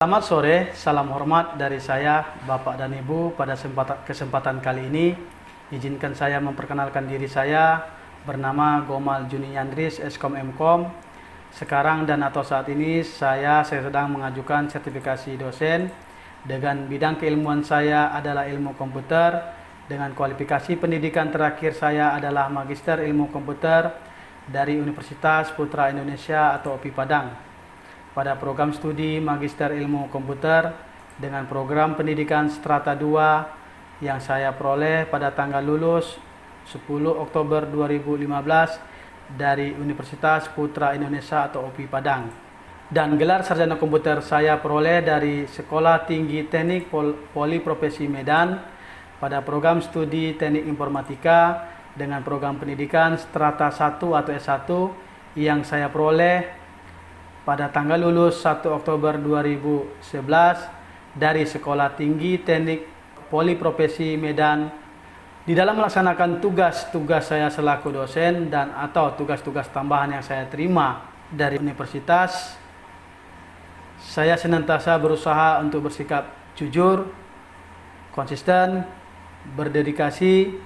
Selamat sore, salam hormat dari saya, Bapak dan Ibu. Pada kesempatan kali ini, izinkan saya memperkenalkan diri saya, bernama Gomal Juni Yandris, Eskom Mkom. Sekarang dan atau saat ini saya sedang mengajukan sertifikasi dosen dengan bidang keilmuan saya adalah ilmu komputer, dengan kualifikasi pendidikan terakhir saya adalah Magister Ilmu Komputer dari Universitas Putra Indonesia atau UPI Padang. Pada program studi Magister Ilmu Komputer dengan program pendidikan Strata 2 yang saya peroleh pada tanggal lulus 10 Oktober 2015 dari Universitas Putra Indonesia atau UPI Padang. Dan gelar sarjana komputer saya peroleh dari Sekolah Tinggi Teknik Poliprofesi Medan pada program studi Teknik Informatika dengan program pendidikan Strata 1 atau S1 yang saya peroleh pada tanggal lulus 1 Oktober 2011 dari Sekolah Tinggi Teknik Poliprofesi Medan. Di dalam melaksanakan tugas-tugas saya selaku dosen dan atau tugas-tugas tambahan yang saya terima dari universitas, saya senantiasa berusaha untuk bersikap jujur, konsisten, berdedikasi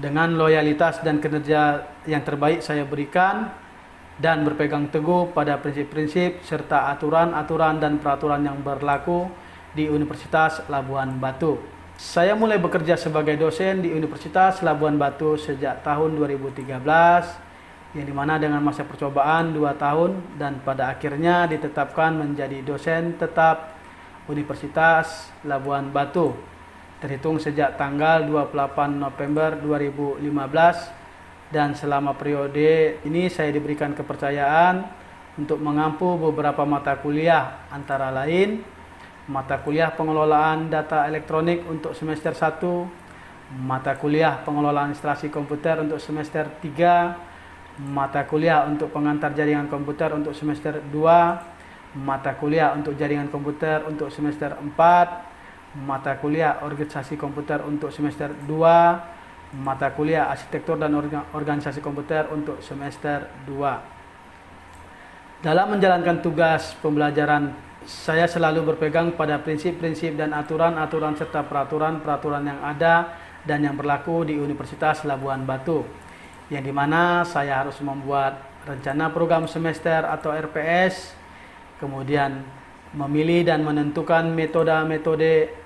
dengan loyalitas dan kinerja yang terbaik saya berikan, dan berpegang teguh pada prinsip-prinsip serta aturan-aturan dan peraturan yang berlaku di Universitas Labuan Batu. Saya mulai bekerja sebagai dosen di Universitas Labuan Batu sejak tahun 2013, yang dimana dengan masa percobaan 2 tahun dan pada akhirnya ditetapkan menjadi dosen tetap Universitas Labuan Batu, terhitung sejak tanggal 28 November 2015. Dan selama periode ini saya diberikan kepercayaan untuk mengampu beberapa mata kuliah, antara lain mata kuliah pengelolaan data elektronik untuk semester 1, mata kuliah pengelolaan instalasi komputer untuk semester 3, mata kuliah untuk pengantar jaringan komputer untuk semester 2, mata kuliah untuk jaringan komputer untuk semester 4, mata kuliah organisasi komputer untuk semester 2, mata kuliah arsitektur dan organisasi komputer untuk semester 2. Dalam menjalankan tugas pembelajaran, saya selalu berpegang pada prinsip-prinsip dan aturan-aturan serta peraturan-peraturan yang ada dan yang berlaku di Universitas Labuan Batu, yang dimana saya harus membuat rencana program semester atau RPS, kemudian memilih dan menentukan metode-metode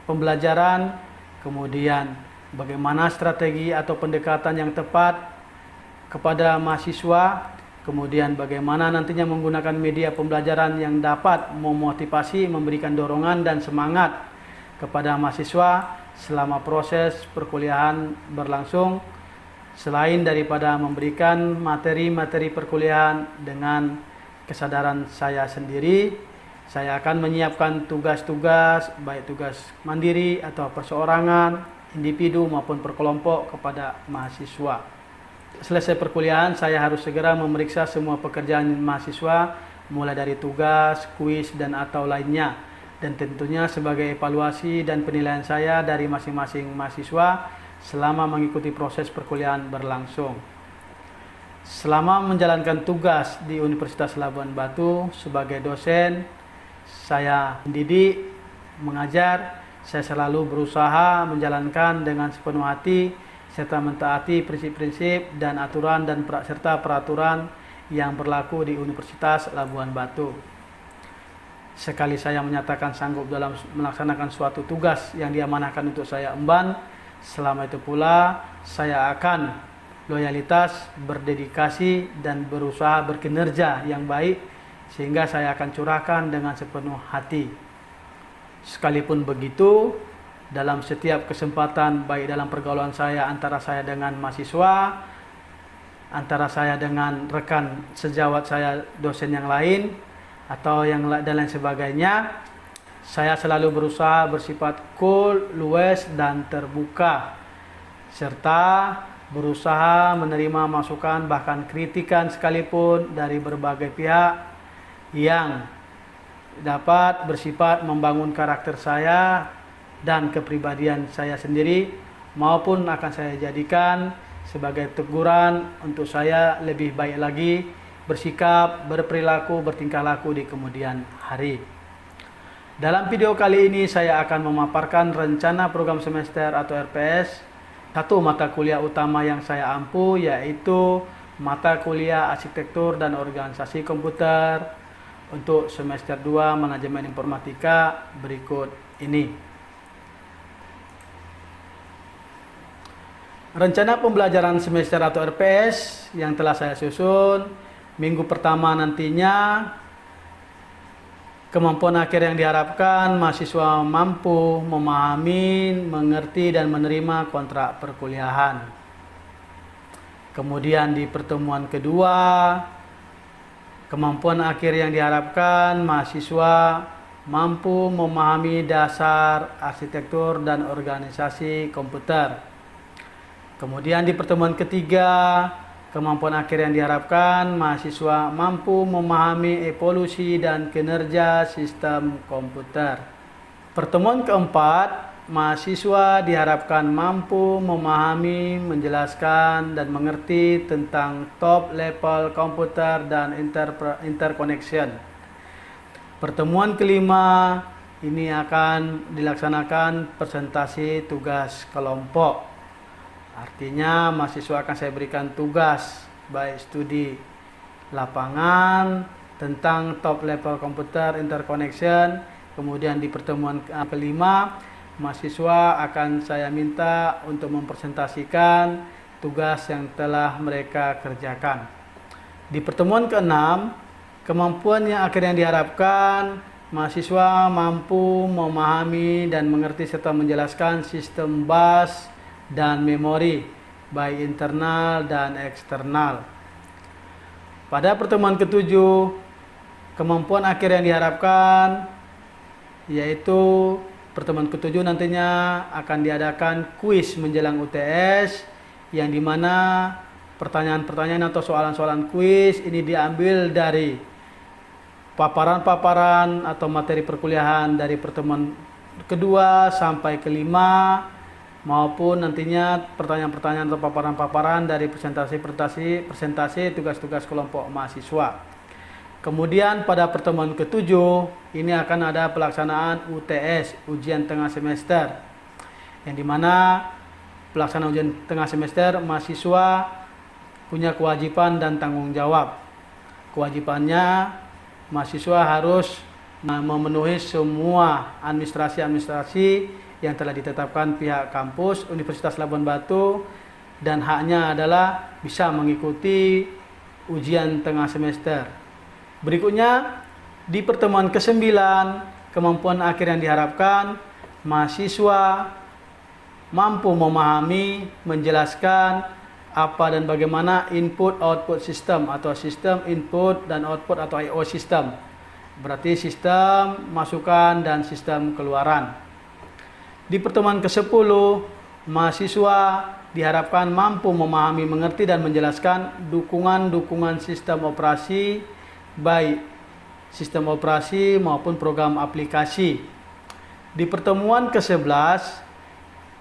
pembelajaran, kemudian bagaimana strategi atau pendekatan yang tepat kepada mahasiswa, kemudian bagaimana nantinya menggunakan media pembelajaran yang dapat memotivasi, memberikan dorongan dan semangat kepada mahasiswa selama proses perkuliahan berlangsung. Selain daripada memberikan materi-materi perkuliahan dengan kesadaran saya sendiri, saya akan menyiapkan tugas-tugas, baik tugas mandiri atau perseorangan, individu maupun perkelompok kepada mahasiswa. Selesai perkuliahan, saya harus segera memeriksa semua pekerjaan mahasiswa, mulai dari tugas, kuis, dan atau lainnya. Dan tentunya sebagai evaluasi dan penilaian saya dari masing-masing mahasiswa selama mengikuti proses perkuliahan berlangsung. Selama menjalankan tugas di Universitas Labuan Batu sebagai dosen, saya mendidik, mengajar. Saya selalu berusaha menjalankan dengan sepenuh hati serta mentaati prinsip-prinsip dan aturan dan serta peraturan yang berlaku di Universitas Labuan Batu. Sekali saya menyatakan sanggup dalam melaksanakan suatu tugas yang diamanahkan untuk saya emban, selama itu pula saya akan loyalitas, berdedikasi, dan berusaha berkinerja yang baik sehingga saya akan curahkan dengan sepenuh hati. Sekalipun begitu, dalam setiap kesempatan, baik dalam pergaulan saya antara saya dengan mahasiswa, antara saya dengan rekan sejawat saya dosen yang lain, atau yang dan lain sebagainya, saya selalu berusaha bersifat cool, luwes, dan terbuka, serta berusaha menerima masukan bahkan kritikan sekalipun dari berbagai pihak yang dapat bersifat membangun karakter saya dan kepribadian saya sendiri, maupun akan saya jadikan sebagai teguran untuk saya lebih baik lagi bersikap, berperilaku, bertingkah laku di kemudian hari. Dalam video kali ini saya akan memaparkan rencana program semester atau RPS. Satu mata kuliah utama yang saya ampu yaitu mata kuliah Arsitektur dan Organisasi Komputer untuk semester 2 Manajemen Informatika berikut ini. Rencana pembelajaran semester atau RPS yang telah saya susun, minggu pertama nantinya kemampuan akhir yang diharapkan mahasiswa mampu memahami, mengerti, dan menerima kontrak perkuliahan. Kemudian di pertemuan kedua, kemampuan akhir yang diharapkan mahasiswa mampu memahami dasar arsitektur dan organisasi komputer. Kemudian di pertemuan ketiga, kemampuan akhir yang diharapkan mahasiswa mampu memahami evolusi dan kinerja sistem komputer. Pertemuan keempat, mahasiswa diharapkan mampu memahami, menjelaskan, dan mengerti tentang top level komputer dan interconnection. Pertemuan kelima, ini akan dilaksanakan presentasi tugas kelompok. Artinya mahasiswa akan saya berikan tugas baik studi lapangan tentang top level komputer interconnection. Kemudian di pertemuan kelima, mahasiswa akan saya minta untuk mempresentasikan tugas yang telah mereka kerjakan. Di pertemuan keenam, kemampuan yang akhir yang diharapkan mahasiswa mampu memahami dan mengerti serta menjelaskan sistem bus dan memori, baik internal dan eksternal. Pada pertemuan ketujuh, kemampuan akhir yang diharapkan yaitu pertemuan ketujuh nantinya akan diadakan kuis menjelang UTS, yang dimana pertanyaan-pertanyaan atau soalan-soalan kuis ini diambil dari paparan-paparan atau materi perkuliahan dari pertemuan kedua sampai kelima, maupun nantinya pertanyaan-pertanyaan atau paparan-paparan dari presentasi tugas-tugas kelompok mahasiswa. Kemudian pada pertemuan ketujuh ini akan ada pelaksanaan UTS, ujian tengah semester, yang dimana pelaksanaan ujian tengah semester mahasiswa punya kewajiban dan tanggung jawab. Kewajibannya mahasiswa harus memenuhi semua administrasi yang telah ditetapkan pihak kampus Universitas Labuan Batu, dan haknya adalah bisa mengikuti ujian tengah semester. Berikutnya di pertemuan ke-9, kemampuan akhir yang diharapkan mahasiswa mampu memahami, menjelaskan apa dan bagaimana input output system atau sistem input dan output atau I/O system. Berarti sistem masukan dan sistem keluaran. Di pertemuan ke-10, mahasiswa diharapkan mampu memahami, mengerti, dan menjelaskan dukungan sistem operasi, baik sistem operasi maupun program aplikasi. Di pertemuan ke-11,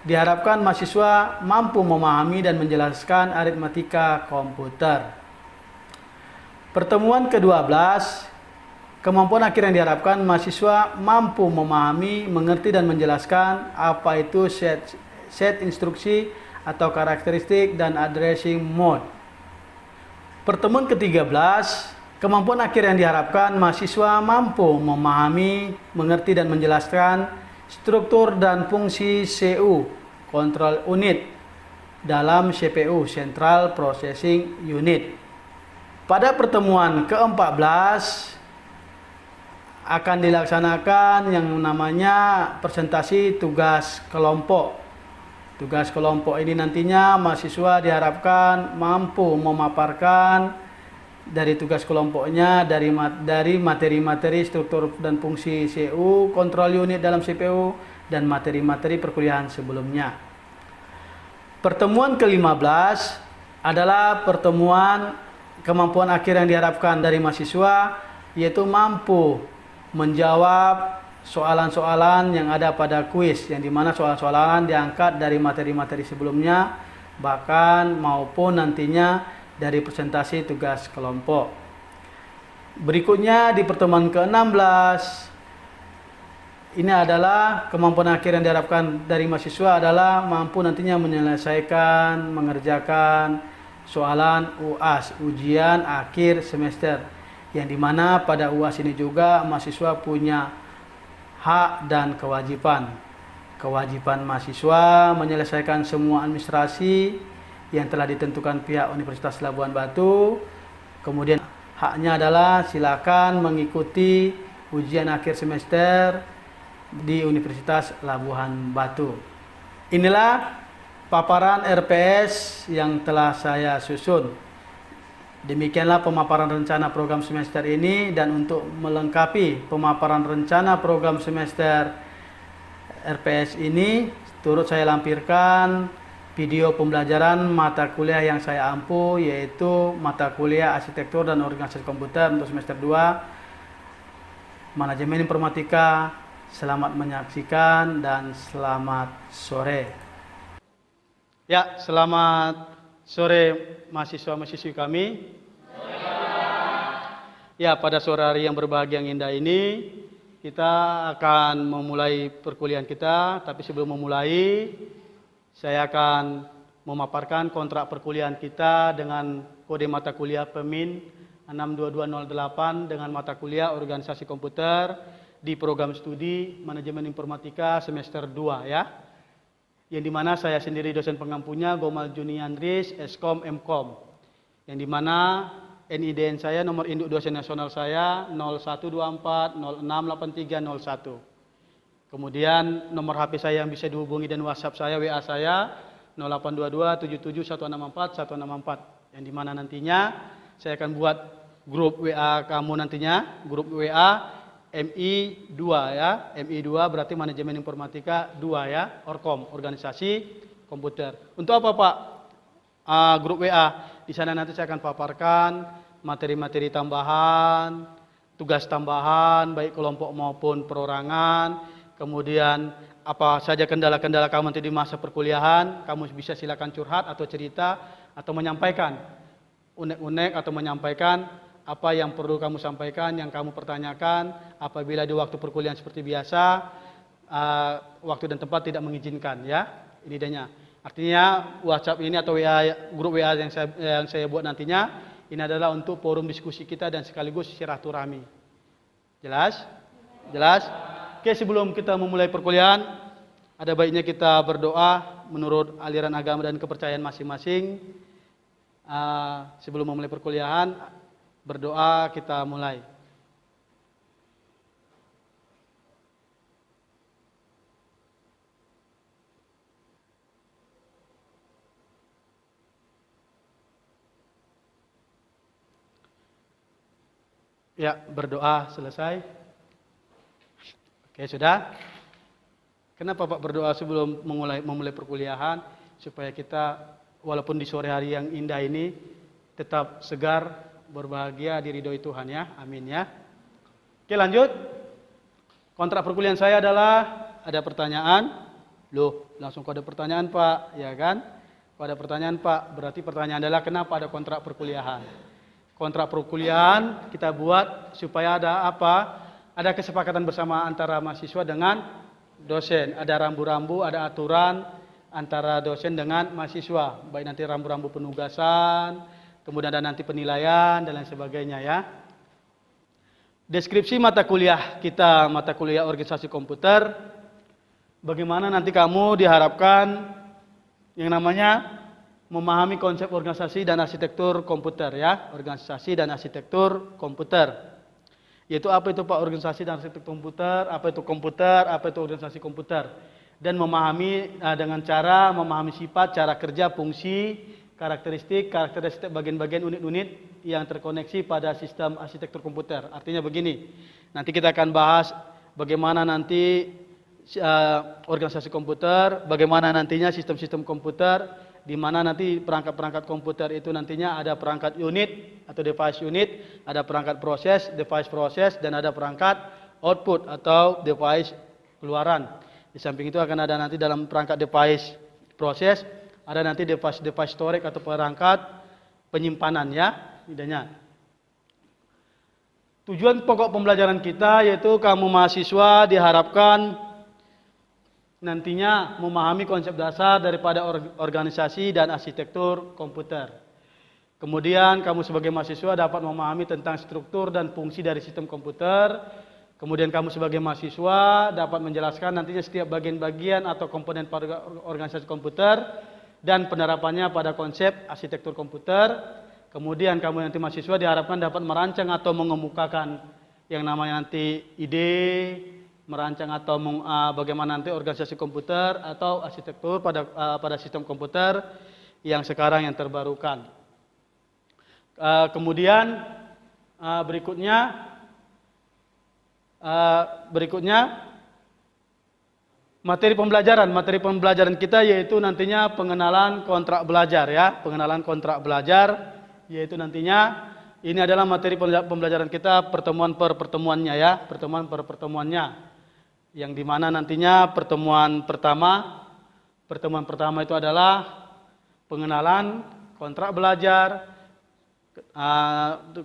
diharapkan mahasiswa mampu memahami dan menjelaskan aritmatika komputer. Pertemuan ke-12, kemampuan akhir yang diharapkan mahasiswa mampu memahami, mengerti, dan menjelaskan apa itu set instruksi atau karakteristik dan addressing mode. Pertemuan ke-13, kemampuan akhir yang diharapkan mahasiswa mampu memahami, mengerti, dan menjelaskan struktur dan fungsi CU, control unit, dalam CPU, Central Processing Unit. Pada pertemuan ke-14, akan dilaksanakan yang namanya presentasi tugas kelompok. Tugas kelompok ini nantinya mahasiswa diharapkan mampu memaparkan dari tugas kelompoknya dari materi-materi struktur dan fungsi CU, kontrol unit dalam CPU, dan materi-materi perkuliahan sebelumnya. Pertemuan ke-15 adalah pertemuan kemampuan akhir yang diharapkan dari mahasiswa, yaitu mampu menjawab soalan-soalan yang ada pada kuis, yang dimana soalan-soalan diangkat dari materi-materi sebelumnya, bahkan maupun nantinya dari presentasi tugas kelompok. Berikutnya di pertemuan ke-16 Ini adalah kemampuan akhir yang diharapkan dari mahasiswa adalah mampu nantinya menyelesaikan, mengerjakan soalan UAS, ujian akhir semester. Yang dimana pada UAS ini juga mahasiswa punya hak dan kewajiban. Kewajiban mahasiswa menyelesaikan semua administrasi yang telah ditentukan pihak Universitas Labuan Batu. Kemudian haknya adalah silakan mengikuti ujian akhir semester di Universitas Labuan Batu. Inilah paparan RPS yang telah saya susun. Demikianlah pemaparan rencana program semester ini, dan untuk melengkapi pemaparan rencana program semester RPS ini, turut saya lampirkan video pembelajaran mata kuliah yang saya ampu, yaitu mata kuliah Arsitektur dan Organisasi Komputer untuk semester 2 Manajemen Informatika. Selamat menyaksikan dan selamat sore. Ya, selamat sore mahasiswa-mahasiswi kami. Ya, pada sore hari yang berbahagia yang indah ini, kita akan memulai perkuliahan kita. Tapi sebelum memulai, saya akan memaparkan kontrak perkuliahan kita dengan kode mata kuliah PEMIN 62208 dengan mata kuliah Organisasi Komputer di program studi Manajemen Informatika semester 2 ya. Yang dimana saya sendiri dosen pengampunya, Gomal Juniandris, Eskom Mkom. Yang dimana NIDN saya, nomor induk dosen nasional saya 0124068301. Kemudian nomor HP saya yang bisa dihubungi dan WhatsApp saya, WA saya 082277164164. Yang dimana nantinya saya akan buat grup WA kamu nantinya, grup WA MI 2 ya. MI 2 berarti Manajemen Informatika 2 ya, Orkom, Organisasi Komputer. Untuk apa Pak? Grup WA. Di sana nanti saya akan paparkan materi-materi tambahan, tugas tambahan baik kelompok maupun perorangan. Kemudian apa saja kendala-kendala kamu nanti di masa perkuliahan, kamu bisa silakan curhat atau cerita atau menyampaikan unek-unek atau menyampaikan apa yang perlu kamu sampaikan, yang kamu pertanyakan apabila di waktu perkuliahan seperti biasa, waktu dan tempat tidak mengizinkan ya. Ini idenya. Artinya WhatsApp ini atau grup WA yang saya buat nantinya, ini adalah untuk forum diskusi kita dan sekaligus silaturahmi. Jelas? Jelas? Oke, sebelum kita memulai perkuliahan, ada baiknya kita berdoa menurut aliran agama dan kepercayaan masing-masing. Sebelum memulai perkuliahan, berdoa kita mulai. Ya, berdoa selesai. Oke, sudah. Kenapa Pak berdoa sebelum memulai perkuliahan? Supaya kita walaupun di sore hari yang indah ini tetap segar, berbahagia, diridhoi Tuhan ya. Amin ya. Oke, lanjut. Kontrak perkuliahan saya adalah, ada pertanyaan. Loh, langsung kok ada pertanyaan Pak, ya kan? Kok ada pertanyaan Pak, berarti pertanyaan adalah kenapa ada kontrak perkuliahan? Kontrak perkuliahan kita buat supaya ada apa? Ada kesepakatan bersama antara mahasiswa dengan dosen. Ada rambu-rambu, ada aturan antara dosen dengan mahasiswa. Baik nanti rambu-rambu penugasan, kemudian ada nanti penilaian dan lain sebagainya ya. Deskripsi mata kuliah kita, mata kuliah Organisasi Komputer. Bagaimana nanti kamu diharapkan yang namanya memahami konsep organisasi dan arsitektur komputer ya. Organisasi dan arsitektur komputer. Yaitu apa itu Pak organisasi dan arsitektur komputer, apa itu komputer, apa itu organisasi komputer. Dan memahami dengan cara memahami sifat, cara kerja, fungsi, karakteristik bagian-bagian unit-unit yang terkoneksi pada sistem arsitektur komputer. Artinya begini, nanti kita akan bahas bagaimana nanti organisasi komputer, bagaimana nantinya sistem-sistem komputer, di mana nanti perangkat-perangkat komputer itu nantinya ada perangkat unit atau device unit, ada perangkat proses, device proses, dan ada perangkat output atau device keluaran. Di samping itu akan ada nanti dalam perangkat device proses, ada nanti device storage atau perangkat penyimpanan ya, idenya. Tujuan pokok pembelajaran kita yaitu kamu mahasiswa diharapkan nantinya memahami konsep dasar daripada organisasi dan arsitektur komputer. Kemudian kamu sebagai mahasiswa dapat memahami tentang struktur dan fungsi dari sistem komputer. Kemudian kamu sebagai mahasiswa dapat menjelaskan nantinya setiap bagian-bagian atau komponen pada organisasi komputer dan penerapannya pada konsep arsitektur komputer. Kemudian kamu nanti mahasiswa diharapkan dapat merancang atau mengemukakan yang namanya nanti ide, merancang atau bagaimana nanti organisasi komputer atau arsitektur pada sistem komputer yang sekarang yang terbarukan. Kemudian berikutnya materi pembelajaran kita yaitu nantinya pengenalan kontrak belajar ya, pengenalan kontrak belajar. Yaitu nantinya ini adalah materi pembelajaran kita pertemuan per pertemuannya ya, pertemuan per pertemuannya. Yang dimana nantinya pertemuan pertama itu adalah pengenalan kontrak belajar,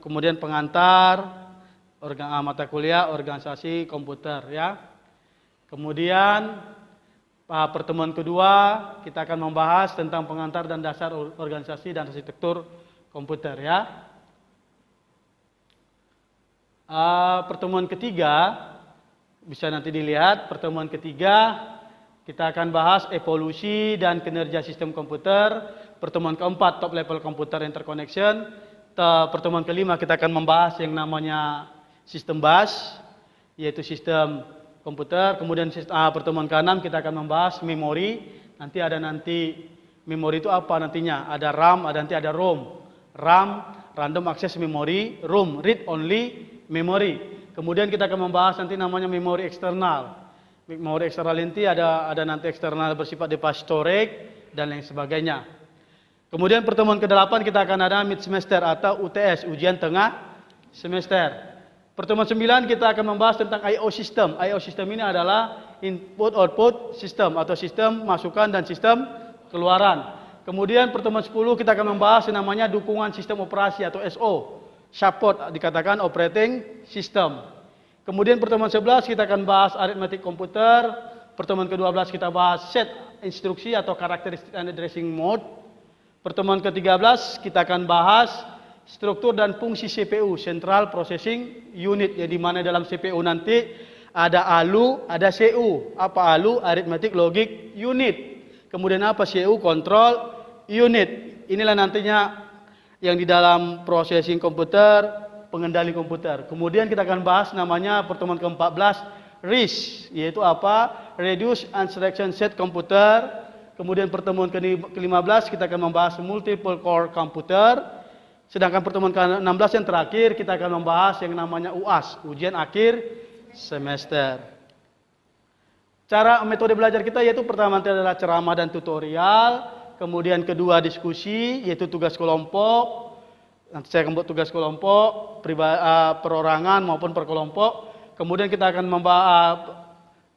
kemudian pengantar mata kuliah organisasi komputer ya. Kemudian pertemuan kedua kita akan membahas tentang pengantar dan dasar organisasi dan arsitektur komputer ya. Pertemuan ketiga bisa nanti dilihat. Pertemuan ketiga kita akan bahas evolusi dan kinerja sistem komputer. Pertemuan keempat top level computer interconnection. Pertemuan kelima kita akan membahas yang namanya sistem bus, yaitu sistem komputer. Kemudian pertemuan keenam kita akan membahas memori. Nanti memori itu apa nantinya? Ada RAM, nanti ada ROM. RAM, random access memory, ROM, read only memory. Kemudian kita akan membahas nanti namanya memori eksternal. Memori eksternal nanti ada nanti eksternal bersifat device storage dan lain sebagainya. Kemudian pertemuan ke-8 kita akan ada mid semester atau UTS, ujian tengah semester. Pertemuan 9 kita akan membahas tentang I/O system. I/O system ini adalah input output system atau sistem masukan dan sistem keluaran. Kemudian pertemuan 10 kita akan membahas yang namanya dukungan sistem operasi atau SO. Support dikatakan operating system. Kemudian pertemuan 11 kita akan bahas aritmetik komputer. Pertemuan ke-12 kita bahas set instruksi atau karakteristik and addressing mode. Pertemuan ke-13 kita akan bahas struktur dan fungsi CPU, Central Processing Unit. Yang dimana dalam CPU nanti ada ALU, ada CU. Apa ALU? Arithmetic Logic Unit. Kemudian apa CU? Control Unit. Inilah nantinya yang di dalam processing komputer, pengendali komputer. Kemudian kita akan bahas namanya pertemuan ke-14 RISC, yaitu apa? Reduce Instruction Set Computer. Kemudian pertemuan ke-15 kita akan membahas multiple core computer. Sedangkan pertemuan ke-16 yang terakhir kita akan membahas yang namanya UAS, ujian akhir semester. Cara metode belajar kita yaitu pertama adalah ceramah dan tutorial, kemudian kedua diskusi yaitu tugas kelompok. Nanti saya akan buat tugas kelompok, perorangan maupun per kelompok. Kemudian kita akan membahas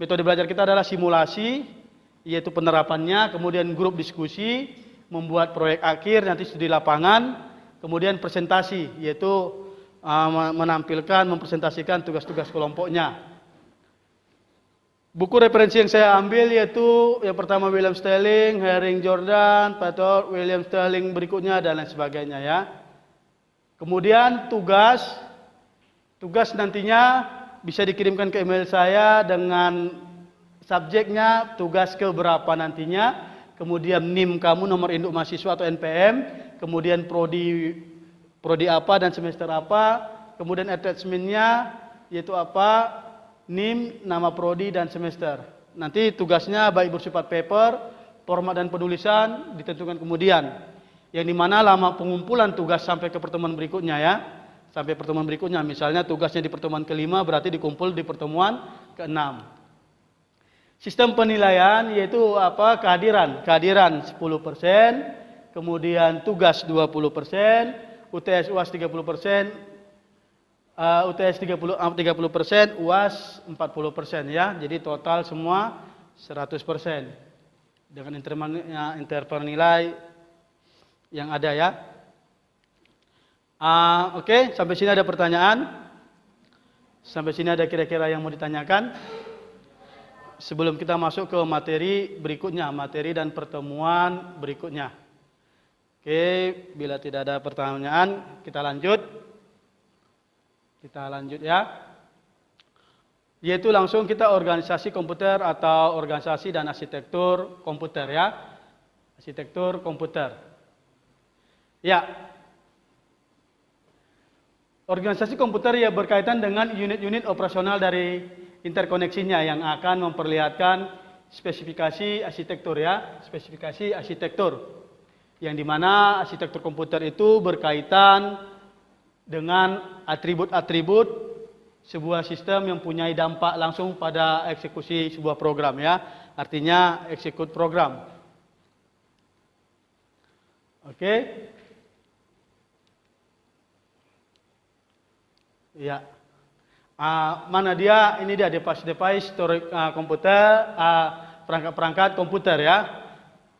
metode belajar kita adalah simulasi, yaitu penerapannya, kemudian grup diskusi, membuat proyek akhir, nanti studi lapangan, kemudian presentasi, yaitu mempresentasikan tugas-tugas kelompoknya. Buku referensi yang saya ambil yaitu yang pertama William Sterling, Herring Jordan, Pator, William Sterling berikutnya dan lain sebagainya ya. Kemudian tugas nantinya bisa dikirimkan ke email saya dengan subjeknya, tugas ke berapa nantinya, kemudian NIM kamu, nomor induk mahasiswa atau NPM, kemudian prodi apa dan semester apa, kemudian attachmentnya yaitu apa, NIM, nama prodi dan semester. Nanti tugasnya baik bersifat paper, format dan penulisan ditentukan kemudian. Yang dimana lama pengumpulan tugas sampai ke pertemuan berikutnya ya. Sampai pertemuan berikutnya, misalnya tugasnya di pertemuan ke-5 berarti dikumpul di pertemuan ke-6. Sistem penilaian yaitu apa? Kehadiran 10%, kemudian tugas 20%, UTS UAS 30%, UTS 30%, UAS 40% ya. Jadi total semua 100% dengan interval nilai yang ada ya. Oke, sampai sini ada pertanyaan? Sampai sini ada kira-kira yang mau ditanyakan? Sebelum kita masuk ke materi berikutnya, materi dan pertemuan berikutnya. Oke, bila tidak ada pertanyaan, kita lanjut. Kita lanjut ya. Yaitu langsung kita organisasi komputer atau organisasi dan arsitektur komputer ya. Arsitektur komputer. Ya. Organisasi komputer ya berkaitan dengan unit-unit operasional dari interkoneksinya yang akan memperlihatkan spesifikasi arsitektur ya, spesifikasi arsitektur. Yang dimana arsitektur komputer itu berkaitan dengan atribut-atribut sebuah sistem yang punya dampak langsung pada eksekusi sebuah program ya, artinya execute program. Oke. Ya, mana dia? Ini dia device komputer, perangkat-perangkat komputer ya.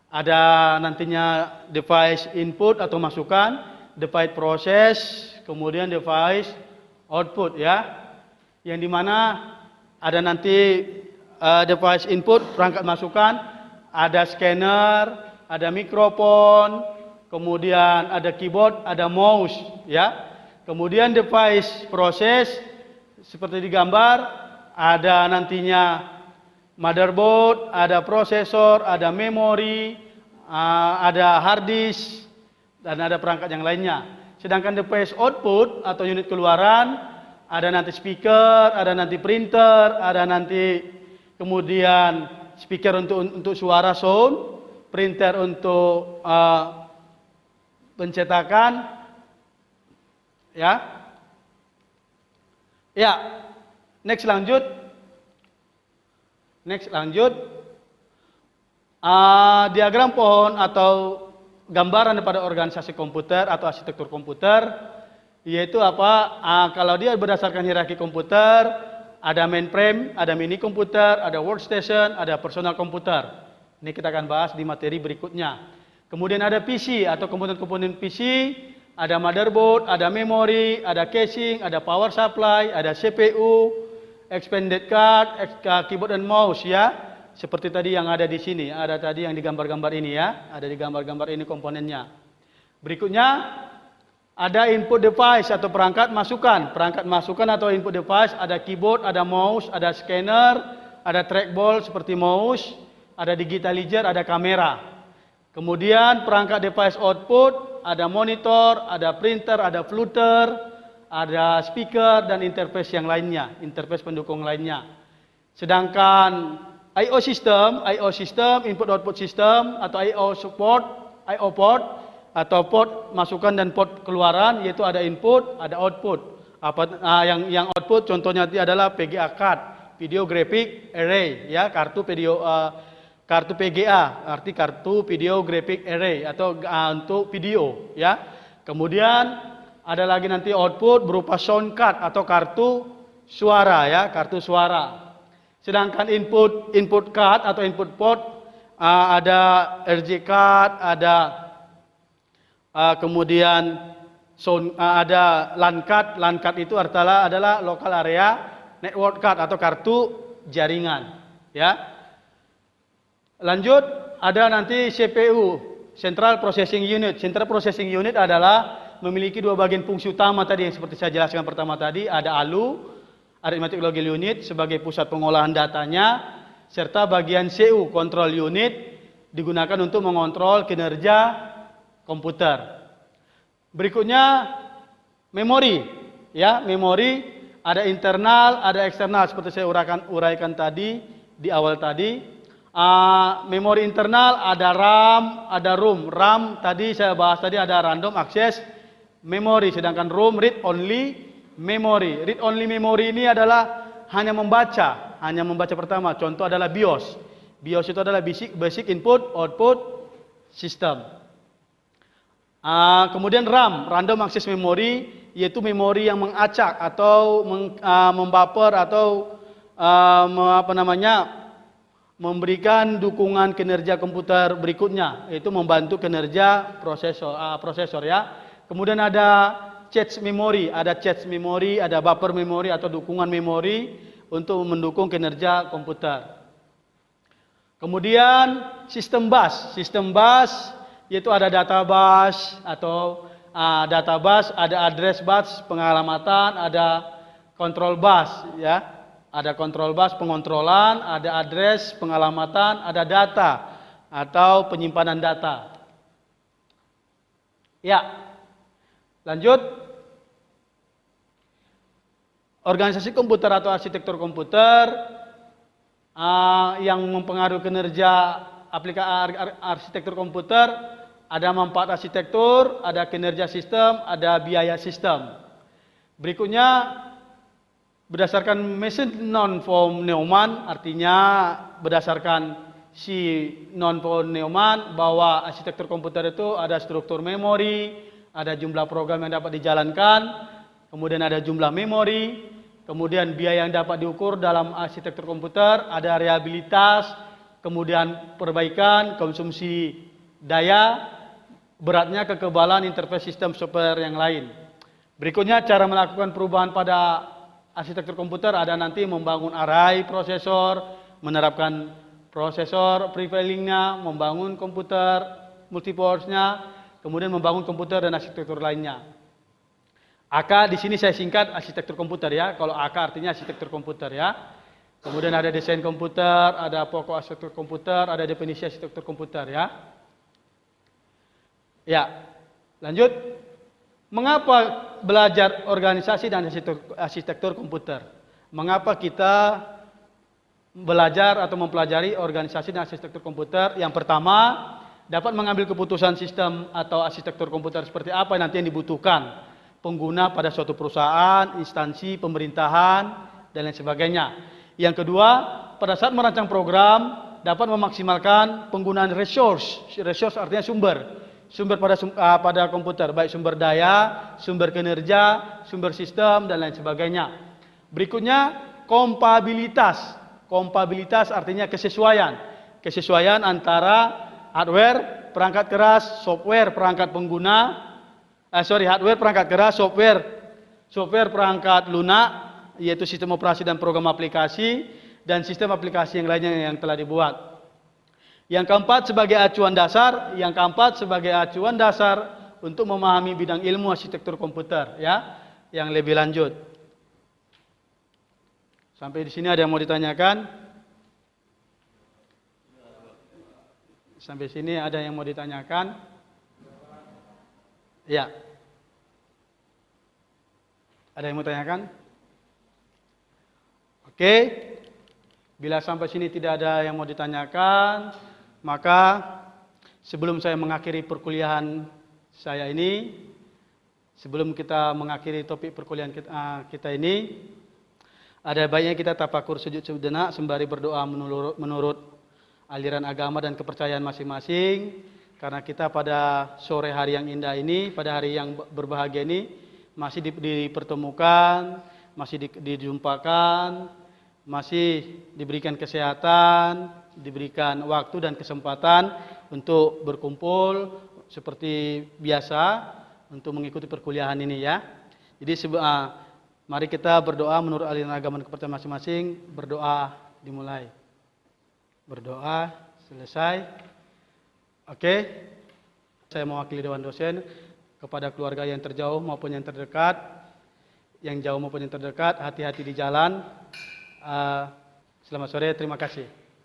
Ada nantinya device input atau masukan, device proses, kemudian device output ya. Yang dimana ada nanti device input, perangkat masukan, ada scanner, ada mikrofon, kemudian ada keyboard, ada mouse ya. Kemudian device proses seperti digambar, ada nantinya motherboard, ada prosesor, ada memori, ada hard disk, dan ada perangkat yang lainnya. Sedangkan device output atau unit keluaran, ada nanti speaker, ada nanti printer, ada nanti kemudian speaker untuk suara sound, printer untuk pencetakan. Ya, ya. Next lanjut. Diagram pohon atau gambaran daripada organisasi komputer atau arsitektur komputer, yaitu apa? Kalau dia berdasarkan hierarki komputer, ada mainframe, ada mini komputer, ada workstation, ada personal komputer. Ini kita akan bahas di materi berikutnya. Kemudian ada PC atau komponen-komponen PC. Ada motherboard, ada memori, ada casing, ada power supply, ada CPU, expanded card, keyboard dan mouse ya. Seperti tadi yang ada di sini, ada tadi yang digambar-gambar ini ya, ada di gambar-gambar ini komponennya. Berikutnya ada input device atau perangkat masukan. Perangkat masukan atau input device ada keyboard, ada mouse, ada scanner, ada trackball seperti mouse, ada digitalizer, ada kamera. Kemudian perangkat device output, ada monitor, ada printer, ada flutter, ada speaker dan interface yang lainnya, interface pendukung lainnya. Sedangkan I/O system, input output system atau I/O port atau port masukan dan port keluaran, yaitu ada input, ada output. Yang output contohnya adalah PGA card, video graphic array ya, kartu PGA, arti kartu video graphic array atau untuk video ya. Kemudian ada lagi nanti output berupa sound card atau kartu suara ya, kartu suara. Sedangkan input card atau input port ada RJ card, ada kemudian sound, ada LAN card. LAN card itu adalah local area network card atau kartu jaringan ya. Lanjut, ada nanti CPU, Central Processing Unit. Central Processing Unit adalah memiliki dua bagian fungsi utama tadi yang seperti saya jelaskan pertama tadi. Ada ALU, Arithmetic Logic Unit sebagai pusat pengolahan datanya, serta bagian CU, Control Unit, digunakan untuk mengontrol kinerja komputer. Berikutnya, memori. Ya, memori ada internal, ada eksternal seperti saya uraikan tadi di awal tadi. Memori internal ada RAM, ada ROM. RAM tadi saya bahas tadi ada random access memory, sedangkan ROM read only memory. Read only memory ini adalah hanya membaca pertama. Contoh adalah BIOS. BIOS itu adalah basic input output system. Kemudian RAM, random access memory, yaitu memori yang mengacak atau membaper atau memberikan dukungan kinerja komputer berikutnya, yaitu membantu kinerja prosesor ya. Kemudian ada cache memori, ada buffer memori atau dukungan memori untuk mendukung kinerja komputer. Kemudian sistem bus yaitu ada data bus atau data bus, ada address bus pengalamatan, ada control bus ya. Ada control bus pengontrolan, ada address pengalamatan, ada data atau penyimpanan data. Ya. Lanjut. Organisasi komputer atau arsitektur komputer yang mempengaruhi kinerja arsitektur komputer, ada manfaat arsitektur, ada kinerja sistem, ada biaya sistem. Berikutnya berdasarkan Mason non von Neumann, artinya berdasarkan si non von Neumann bahwa arsitektur komputer itu ada struktur memori, ada jumlah program yang dapat dijalankan, kemudian ada jumlah memori, kemudian biaya yang dapat diukur dalam arsitektur komputer, ada reliabilitas, kemudian perbaikan, konsumsi daya, beratnya, kekebalan, interface sistem software yang lain. Berikutnya cara melakukan perubahan pada arsitektur komputer ada nanti membangun array prosesor, menerapkan prosesor prefilingnya, membangun komputer multiports-nya, kemudian membangun komputer dan arsitektur lainnya. AK di sini saya singkat arsitektur komputer ya. Kalau AK artinya arsitektur komputer ya. Kemudian ada desain komputer, ada pokok arsitektur komputer, ada definisi arsitektur komputer ya. Ya. Lanjut. Mengapa belajar organisasi dan arsitektur komputer? Mengapa kita belajar atau mempelajari organisasi dan arsitektur komputer? Yang pertama, dapat mengambil keputusan sistem atau arsitektur komputer seperti apa nanti yang dibutuhkan pengguna pada suatu perusahaan, instansi, pemerintahan, dan lain sebagainya. Yang kedua, pada saat merancang program, dapat memaksimalkan penggunaan resource. Resource artinya sumber pada komputer, baik sumber daya, sumber kinerja, sumber sistem, dan lain sebagainya. Berikutnya, kompabilitas. Kompabilitas artinya kesesuaian. Kesesuaian antara hardware, perangkat keras, software, perangkat pengguna, hardware, perangkat keras, software, perangkat lunak, yaitu sistem operasi dan program aplikasi, dan sistem aplikasi yang lainnya yang telah dibuat. Yang keempat sebagai acuan dasar untuk memahami bidang ilmu arsitektur komputer ya, yang lebih lanjut. Sampai di sini ada yang mau ditanyakan? Sampai sini ada yang mau ditanyakan? Ya. Ada yang mau tanyakan? Oke. Bila sampai sini tidak ada yang mau ditanyakan, maka sebelum saya mengakhiri perkuliahan saya ini, sebelum kita mengakhiri topik perkuliahan kita ini, ada baiknya kita tafakur sujud sejenak sembari berdoa menurut aliran agama dan kepercayaan masing-masing. Karena kita pada sore hari yang indah ini, pada hari yang berbahagia ini, masih dipertemukan, masih dijumpakan, masih diberikan kesehatan, diberikan waktu dan kesempatan untuk berkumpul seperti biasa untuk mengikuti perkuliahan ini ya. Jadi mari kita berdoa menurut aliran agama dan kepercayaan masing-masing. Berdoa dimulai. Berdoa selesai. Oke. Saya mewakili Dewan Dosen kepada keluarga yang terjauh maupun yang terdekat, yang jauh maupun yang terdekat, hati-hati di jalan. Selamat sore, terima kasih.